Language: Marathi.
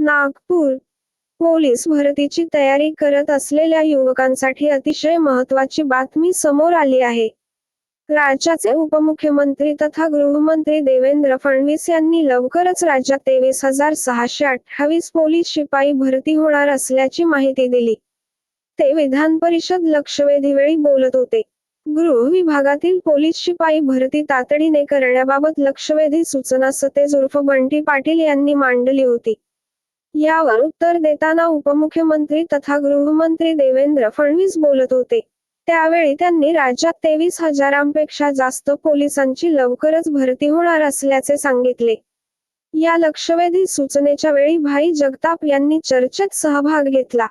नागपूर पोलीस भरतीची तयारी करत असलेल्या युवकांसाठी अतिशय महत्त्वाची बातमी समोर आली आहे. राज्याचे उपमुख्यमंत्री तथा गृहमंत्री देवेंद्र फडणवीस यांनी लवकरच राज्यात 23,628 पोलीस शिपाई भरती होणार असल्याची माहिती दिली. ते विधान परिषद लक्षवेधीवेळी बोलत होते. गृह विभागातील पोलीस शिपाई भरती तातडीने करण्याबाबत लक्षवेधी सूचना सतेज उर्फ बंटी पाटील यांनी मांडली होती. यावर उत्तर देताना उपमुख्यमंत्री तथा गृहमंत्री देवेंद्र फडणवीस बोलत होते. त्यावेळी त्यांनी राज्यात 23,000पेक्षा जास्त पोलिसांची लवकरच भरती होणार असल्याचे सांगितले. या लक्षवेधी सूचनेच्या वेळी भाई जगताप यांनी चर्चेत सहभाग घेतला.